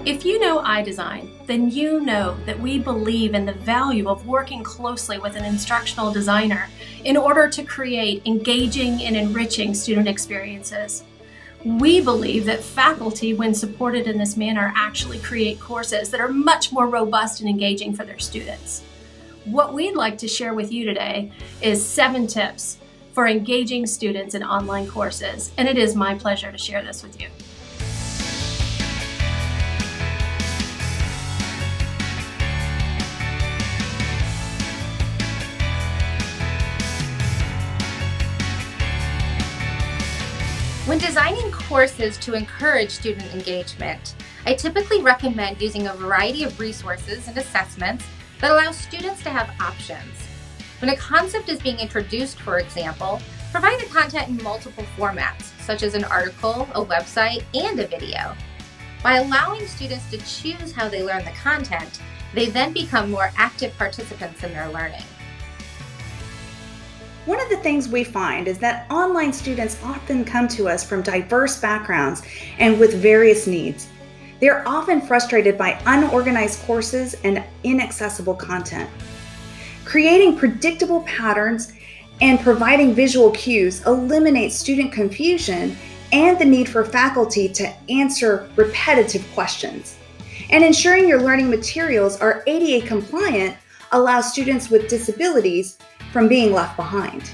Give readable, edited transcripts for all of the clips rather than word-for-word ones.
If you know iDesign, then you know that we believe in the value of working closely with an instructional designer in order to create engaging and enriching student experiences. We believe that faculty, when supported in this manner, actually create courses that are much more robust and engaging for their students. What we'd like to share with you today is 7 tips for engaging students in online courses, and it is my pleasure to share this with you. When designing courses to encourage student engagement, I typically recommend using a variety of resources and assessments that allow students to have options. When a concept is being introduced, for example, provide the content in multiple formats, such as an article, a website, and a video. By allowing students to choose how they learn the content, they then become more active participants in their learning. One of the things we find is that online students often come to us from diverse backgrounds and with various needs. They are often frustrated by unorganized courses and inaccessible content. Creating predictable patterns and providing visual cues eliminates student confusion and the need for faculty to answer repetitive questions. And ensuring your learning materials are ADA compliant allows students with disabilities from being left behind.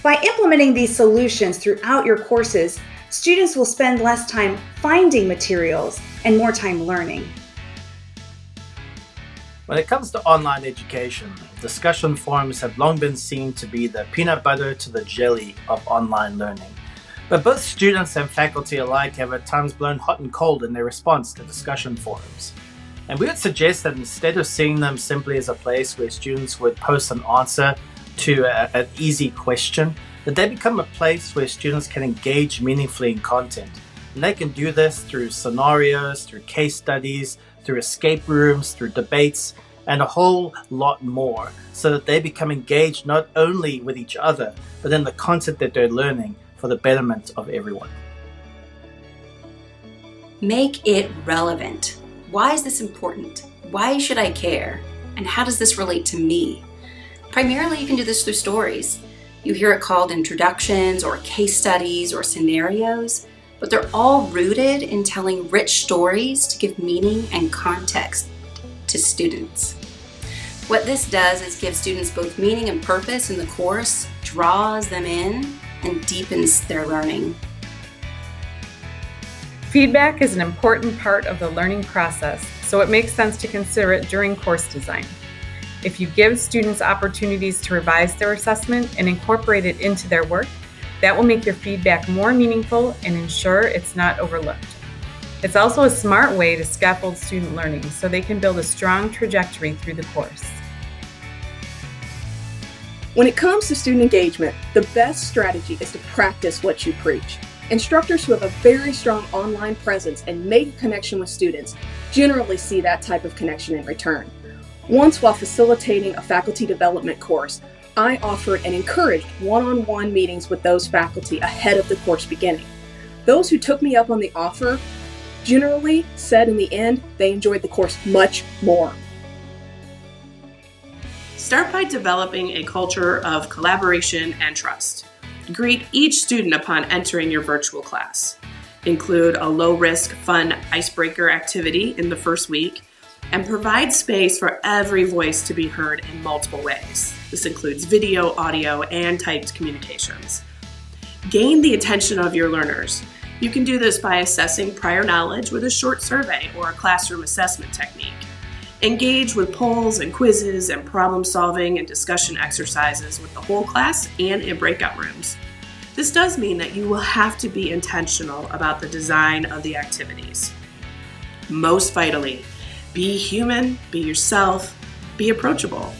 By implementing these solutions throughout your courses, students will spend less time finding materials and more time learning. When it comes to online education, discussion forums have long been seen to be the peanut butter to the jelly of online learning. But both students and faculty alike have at times blown hot and cold in their response to discussion forums. And we would suggest that instead of seeing them simply as a place where students would post an answer to an easy question, that they become a place where students can engage meaningfully in content. And they can do this through scenarios, through case studies, through escape rooms, through debates, and a whole lot more, so that they become engaged not only with each other, but in the content that they're learning for the betterment of everyone. Make it relevant. Why is this important? Why should I care? And how does this relate to me? Primarily, you can do this through stories. You hear it called introductions or case studies or scenarios, but they're all rooted in telling rich stories to give meaning and context to students. What this does is give students both meaning and purpose in the course, draws them in, and deepens their learning. Feedback is an important part of the learning process, so it makes sense to consider it during course design. If you give students opportunities to revise their assessment and incorporate it into their work, that will make your feedback more meaningful and ensure it's not overlooked. It's also a smart way to scaffold student learning so they can build a strong trajectory through the course. When it comes to student engagement, the best strategy is to practice what you preach. Instructors who have a very strong online presence and make a connection with students generally see that type of connection in return. Once, while facilitating a faculty development course, I offered and encouraged one-on-one meetings with those faculty ahead of the course beginning. Those who took me up on the offer generally said in the end they enjoyed the course much more. Start by developing a culture of collaboration and trust. Greet each student upon entering your virtual class. Include a low-risk, fun icebreaker activity in the first week, and provide space for every voice to be heard in multiple ways. This includes video, audio, and typed communications. Gain the attention of your learners. You can do this by assessing prior knowledge with a short survey or a classroom assessment technique. Engage with polls and quizzes and problem solving and discussion exercises with the whole class and in breakout rooms. This does mean that you will have to be intentional about the design of the activities. Most vitally, be human, be yourself, be approachable.